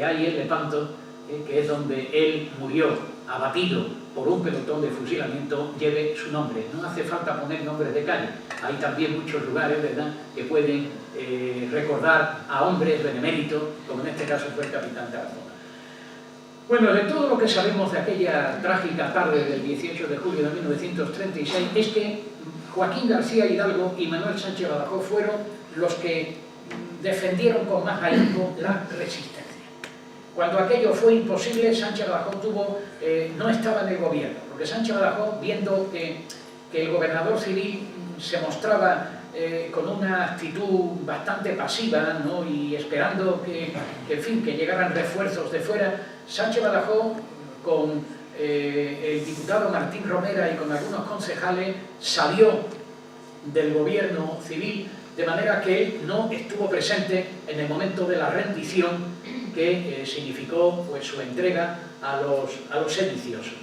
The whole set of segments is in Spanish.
hay en Lepanto, que es donde él murió abatido por un pelotón de fusilamiento, lleve su nombre. No hace falta poner nombres de calle. Hay también muchos lugares, ¿verdad?, que pueden recordar a hombres beneméritos, como en este caso fue el capitán Tarazona. Bueno, de todo lo que sabemos de aquella trágica tarde del 18 de julio de 1936 es que Joaquín García Hidalgo y Manuel Sánchez Badajoz fueron los que defendieron con más ahínco la resistencia. Cuando aquello fue imposible, Sánchez Badajoz no estaba en el gobierno, porque Sánchez Badajoz, viendo que el gobernador civil se mostraba con una actitud bastante pasiva, ¿no?, y esperando en fin, que llegaran refuerzos de fuera, Sánchez Badajoz, con el diputado Martín Romera y con algunos concejales, salió del gobierno civil, de manera que él no estuvo presente en el momento de la rendición que significó pues, su entrega a los sediciosos.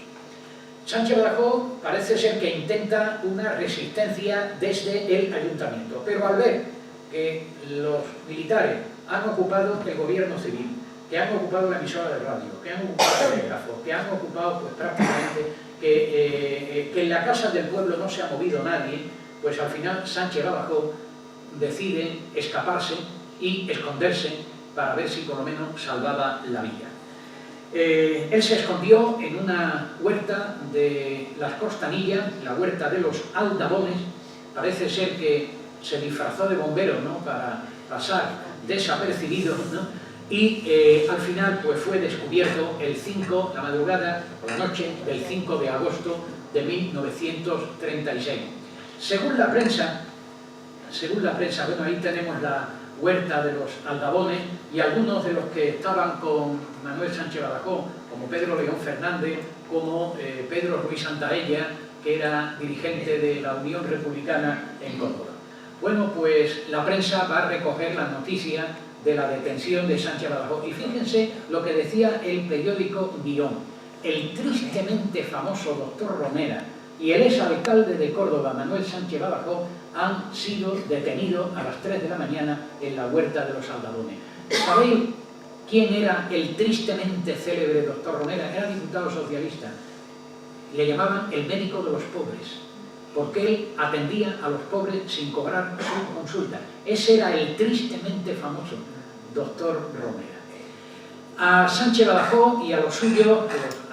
Sánchez Badajoz parece ser que intenta una resistencia desde el ayuntamiento, pero al ver que los militares han ocupado el gobierno civil, que han ocupado la emisora de radio, que han ocupado el telégrafo, que han ocupado pues, prácticamente que en la casa del pueblo no se ha movido nadie, pues al final Sánchez Badajoz decide escaparse y esconderse para ver si por lo menos salvaba la vida. Él se escondió en una huerta de las Costanillas, la huerta de los Aldabones. Parece ser que se disfrazó de bombero, ¿no?, para pasar desapercibido, ¿no?, y al final pues, fue descubierto el 5, la madrugada o la noche del 5 de agosto de 1936. Según la prensa, bueno, ahí tenemos la huerta de los Aldabones y algunos de los que estaban con Manuel Sánchez Badajoz, como Pedro León Fernández, como Pedro Ruiz Santaella, que era dirigente de la Unión Republicana en Córdoba. Bueno, pues la prensa va a recoger la noticia de la detención de Sánchez Badajoz. Y fíjense lo que decía el periódico Guión. El tristemente famoso doctor Romera y el exalcalde de Córdoba, Manuel Sánchez Badajoz, han sido detenidos a las 3 de la mañana en la huerta de los Aldabones. ¿Sabéis quién era el tristemente célebre doctor Romera? Era diputado socialista. Le llamaban el médico de los pobres, porque él atendía a los pobres sin cobrar su consulta. Ese era el tristemente famoso doctor Romera. A Sánchez Badajoz y a los suyos,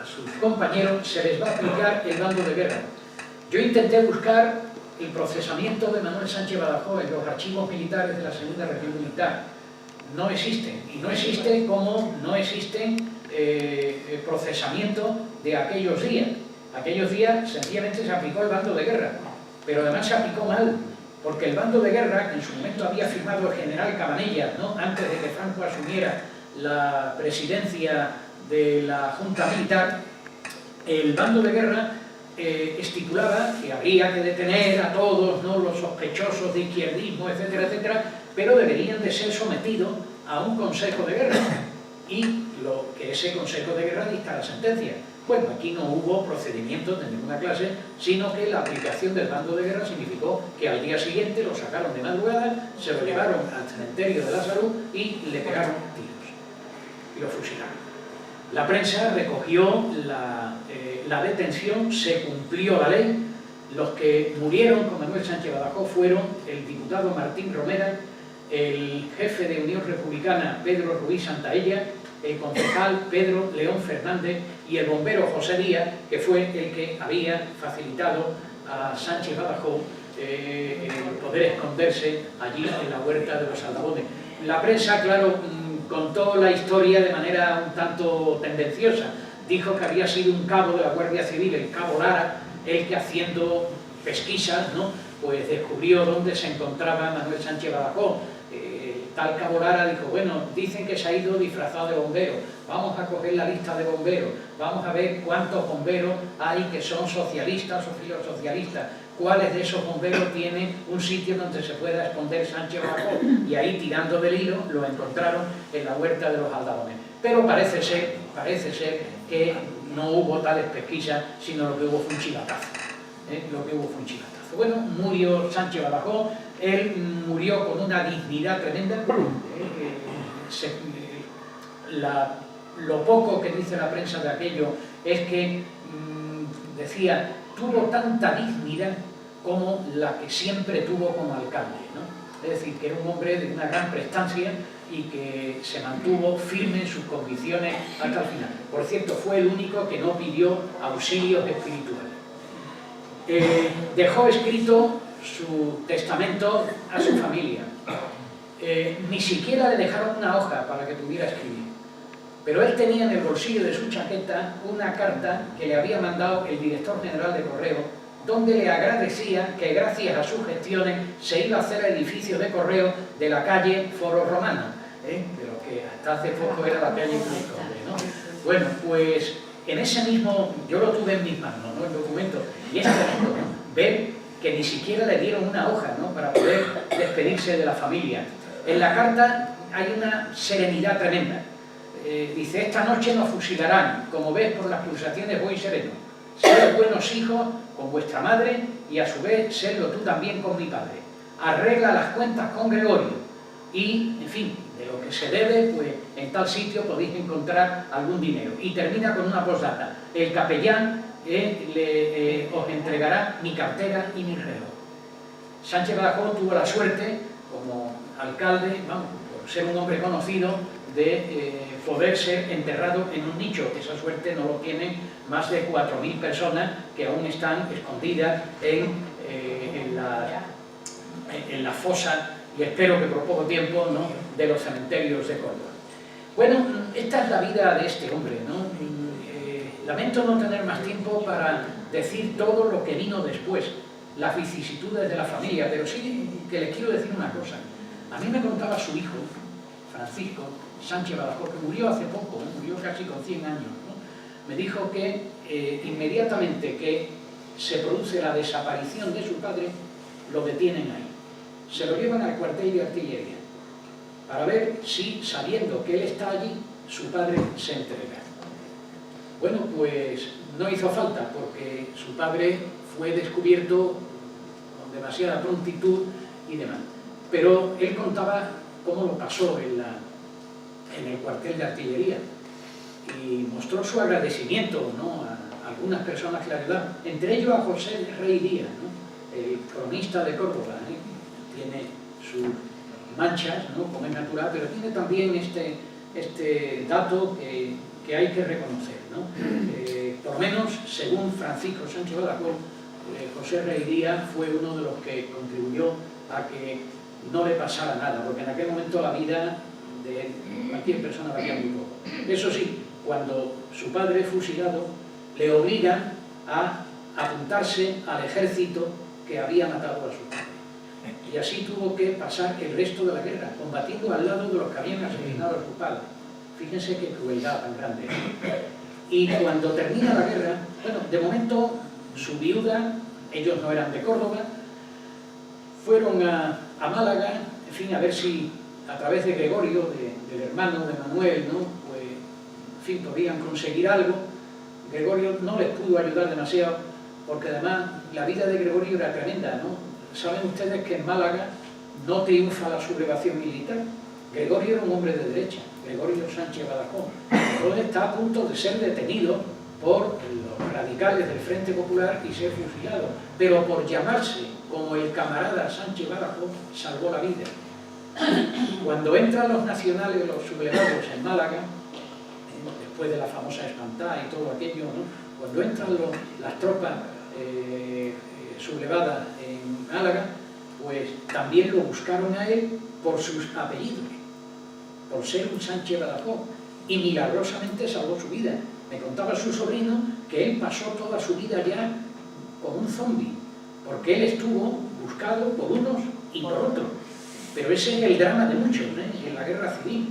a sus compañeros, se les va a aplicar el bando de guerra. Yo intenté buscar el procesamiento de Manuel Sánchez Badajoz en los archivos militares de la Segunda Región Militar. No existen, y no existe como no existen procesamiento de aquellos días. Aquellos días sencillamente se aplicó el bando de guerra, pero además se aplicó mal, porque el bando de guerra, que en su momento había firmado el general Cabanellas, ¿no?, antes de que Franco asumiera la presidencia de la Junta Militar, el bando de guerra estipulaba que habría que detener a todos, ¿no?, los sospechosos de izquierdismo, etcétera, etcétera, pero deberían de ser sometidos a un consejo de guerra y que ese consejo de guerra dictara sentencia. Bueno, aquí no hubo procedimientos de ninguna clase, sino que la aplicación del bando de guerra significó que al día siguiente lo sacaron de madrugada, se lo llevaron al cementerio de la Salud y le pegaron tiros y lo fusilaron. La prensa recogió la detención, se cumplió la ley. Los que murieron con Manuel Sánchez Badajoz fueron el diputado Martín Romera, el jefe de Unión Republicana Pedro Ruiz Santaella, el concejal Pedro León Fernández y el bombero José Díaz, que fue el que había facilitado a Sánchez Badajoz el poder esconderse allí en la huerta de los Aldabones. La prensa, claro, contó la historia de manera un tanto tendenciosa. Dijo que había sido un cabo de la Guardia Civil, el cabo Lara, el que haciendo pesquisas, ¿no?, pues descubrió dónde se encontraba Manuel Sánchez Badajoz. Tal cabo Lara dijo, bueno, dicen que se ha ido disfrazado de bombero, vamos a coger la lista de bomberos, vamos a ver cuántos bomberos hay que son socialistas o filosocialistas, cuáles de esos bomberos tienen un sitio donde se pueda esconder Sánchez Badajoz, y ahí, tirando del hilo, lo encontraron en la huerta de los Aldabones. Pero parece ser que no hubo tales pesquisas, sino lo que hubo fue un chivatazo. Bueno, murió Sánchez Badajoz. Él murió con una dignidad tremenda. lo poco que dice la prensa de aquello es que, decía, tuvo tanta dignidad como la que siempre tuvo como alcalde, ¿no? Es decir, que era un hombre de una gran prestancia y que se mantuvo firme en sus convicciones hasta el final. Por cierto, fue el único que no pidió auxilios espirituales. Dejó escrito su testamento a su familia. Ni siquiera le dejaron una hoja para que pudiera escribir. Pero él tenía en el bolsillo de su chaqueta una carta que le había mandado el director general de Correo, donde le agradecía que gracias a sus gestiones se iba a hacer el edificio de correo de la calle Foro Romano, pero que hasta hace poco era la calle Cruz Conde, ¿no? Bueno, pues en ese mismo, yo lo tuve en mis manos, ¿no?, el documento, y es tremendo, ¿no?, ver que ni siquiera le dieron una hoja, ¿no?, para poder despedirse de la familia. En la carta hay una serenidad tremenda. Dice: esta noche nos fusilarán, como ves por las pulsaciones voy sereno. Sed buenos hijos con vuestra madre y a su vez sedlo tú también con mi padre. Arregla las cuentas con Gregorio y, en fin, de lo que se debe, pues en tal sitio podéis encontrar algún dinero. Y termina con una postdata: el capellán os entregará mi cartera y mi reloj. Sánchez Badajoz tuvo la suerte, como alcalde, vamos, por ser un hombre conocido, de poder ser enterrado en un nicho. Esa suerte no lo tienen más de 4.000 personas que aún están escondidas en la fosa, y espero que por poco tiempo, ¿no?, de los cementerios de Córdoba. Bueno, esta es la vida de este hombre, ¿no? Lamento no tener más tiempo para decir todo lo que vino después, las vicisitudes de la familia, pero sí que les quiero decir una cosa. A mí me contaba su hijo, Francisco Sánchez Badajoz, que murió hace poco, murió casi con 100 años, ¿no? Me dijo que inmediatamente que se produce la desaparición de su padre, lo detienen ahí. Se lo llevan al cuartel de artillería para ver si, sabiendo que él está allí, su padre se entrega. Bueno, pues no hizo falta, porque su padre fue descubierto con demasiada prontitud y demás. Pero él contaba cómo lo pasó en el cuartel de artillería y mostró su agradecimiento, ¿no?, a algunas personas que le ayudaron, entre ellos a José Rey Díaz, ¿no?, el cronista de Córdoba, tiene sus manchas, ¿no?, como es natural, pero tiene también este dato que hay que reconocer, ¿no? Por lo menos, según Francisco Sánchez Badajoz, José Rey Díaz fue uno de los que contribuyó a que no le pasara nada, porque en aquel momento la vida de cualquier persona valía muy poco. Eso sí, cuando su padre es fusilado, le obligan a apuntarse al ejército que había matado a su padre. Y así tuvo que pasar el resto de la guerra, combatiendo al lado de los que habían asesinado a su padre. Fíjense qué crueldad tan grande. Y cuando termina la guerra, bueno, de momento su viuda, ellos no eran de Córdoba, fueron a Málaga, en fin, a ver si a través de Gregorio, del hermano de Manuel, ¿no?, pues, en fin, podían conseguir algo. Gregorio no les pudo ayudar demasiado, porque además la vida de Gregorio era tremenda, ¿no? Saben ustedes que en Málaga no triunfa la sublevación militar. Gregorio era un hombre de derecha, Gregorio Sánchez Badajoz. Entonces está a punto de ser detenido por los radicales del Frente Popular y ser fusilado, pero por llamarse como el camarada Sánchez Badajoz salvó la vida. Cuando entran los nacionales, los sublevados en Málaga, después de la famosa espantada y todo aquello, ¿no?, cuando entran las tropas sublevadas en Málaga, pues también lo buscaron a él por sus apellidos, por ser un Sánchez Badajoz, y milagrosamente salvó su vida. Me contaba su sobrino que él pasó toda su vida ya como un zombi, porque él estuvo buscado por unos y por otros. Pero ese es el drama de muchos, en la guerra civil.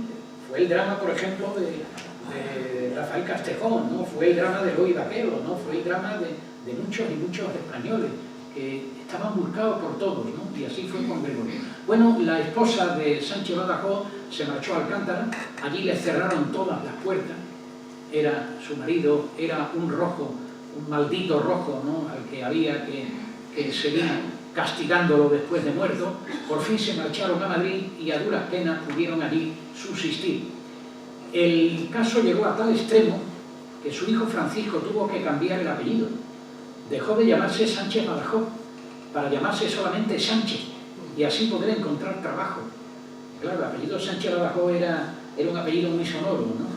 Fue el drama, por ejemplo, de Rafael Castejón, ¿no?, fue el drama de Eloy Vaquero, ¿no?, fue el drama de muchos y muchos españoles que estaban buscados por todos, ¿no?, y así fue con Gregorio. Bueno, la esposa de Sánchez Badajoz se marchó a Alcántara, allí le cerraron todas las puertas. Era su marido, era un rojo, un maldito rojo, ¿no?, al que había que seguir castigándolo después de muerto. Por fin se marcharon a Madrid y a duras penas pudieron allí subsistir. El caso llegó a tal extremo que su hijo Francisco tuvo que cambiar el apellido. Dejó de llamarse Sánchez Badajoz para llamarse solamente Sánchez y así poder encontrar trabajo. Claro, el apellido Sánchez Badajoz era un apellido muy sonoro, ¿no?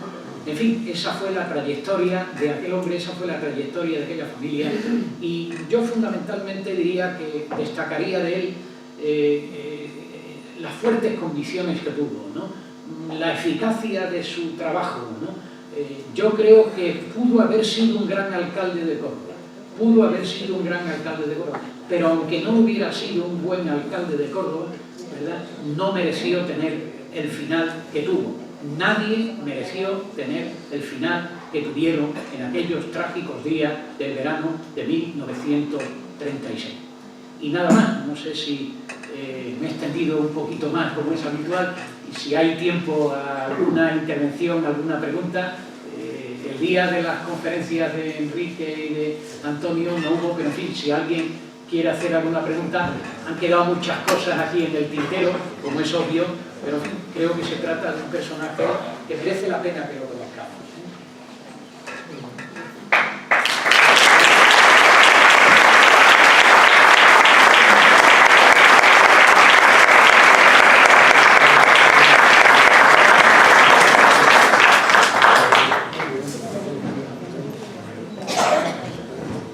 En fin, esa fue la trayectoria de aquel hombre, esa fue la trayectoria de aquella familia, y yo fundamentalmente diría que destacaría de él las fuertes condiciones que tuvo, ¿no? La eficacia de su trabajo, ¿no? Yo creo que pudo haber sido un gran alcalde de Córdoba, pudo haber sido un gran alcalde de Córdoba, pero aunque no hubiera sido un buen alcalde de Córdoba, ¿verdad?, no mereció tener el final que tuvo. Nadie mereció tener el final que tuvieron en aquellos trágicos días del verano de 1936. Y nada más, no sé si me he extendido un poquito más como es habitual, y si hay tiempo a alguna intervención, alguna pregunta. El día de las conferencias de Enrique y de Antonio no hubo, pero en fin, si alguien quiere hacer alguna pregunta, han quedado muchas cosas aquí en el tintero, como es obvio, pero en fin, creo que se trata de un personaje que merece la pena que lo conozcamos.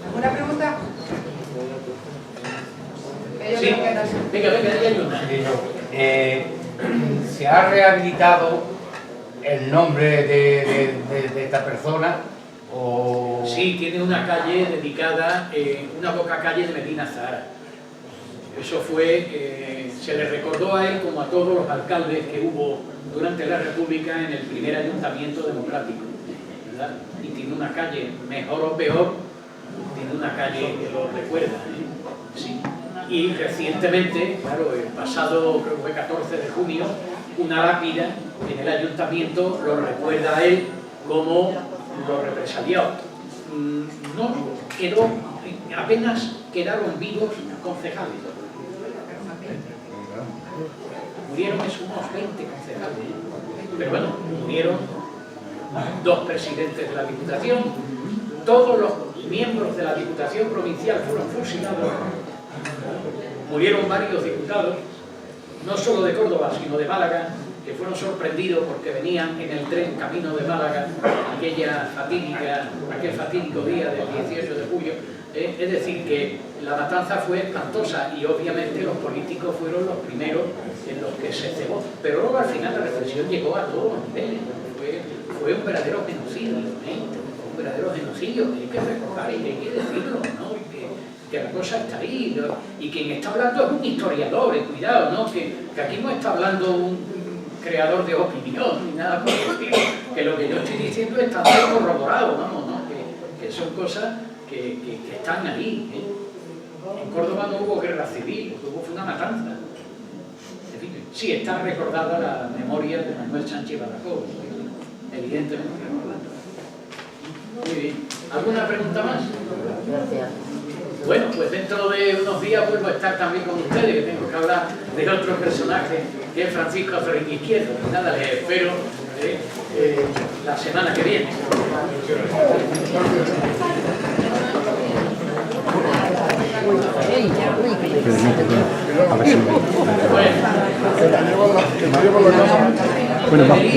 ¿Alguna pregunta? Sí, venga, ya yo. ¿Se ha rehabilitado el nombre de esta persona? O... Sí, tiene una calle dedicada, una boca calle de Medina Zahara. Eso fue, se le recordó a él como a todos los alcaldes que hubo durante la República en el primer ayuntamiento democrático, ¿verdad? Y tiene una calle, mejor o peor, tiene una calle que lo recuerda, ¿eh? Sí. Y recientemente, claro, el pasado, creo que fue 14 de junio, una lápida en el ayuntamiento lo recuerda a él como los represaliados. No quedó, apenas quedaron vivos concejales. Murieron unos 20 concejales, pero bueno, murieron 2 presidentes de la Diputación, todos los miembros de la Diputación Provincial fueron fusilados. Murieron varios diputados, no solo de Córdoba, sino de Málaga, que fueron sorprendidos porque venían en el tren camino de Málaga aquel fatídico día del 18 de julio. Es decir, que la matanza fue espantosa y obviamente los políticos fueron los primeros en los que se cebó. Pero luego al final la represión llegó a todos los niveles. Fue un verdadero genocidio, un verdadero genocidio que hay que recordar y que hay que decirlo, ¿no? Que la cosa está ahí, ¿no? Y quien está hablando es un historiador, cuidado, ¿no? Que aquí no está hablando un creador de opinión ni nada por el estilo, que lo que yo estoy diciendo está bien corroborado, vamos, ¿no? Que son cosas que están ahí, ¿eh? En Córdoba no hubo guerra civil, lo que hubo fue una matanza. En fin, sí está recordada la memoria de Manuel Sánchez Badajoz, evidentemente. Muy bien. ¿Alguna pregunta más? Gracias. Bueno, pues dentro de unos días vuelvo a estar también con ustedes, que tengo que hablar de otro personaje, que es Francisco Ferrín Izquierdo. Nada, les espero la semana que viene. Bueno, vamos.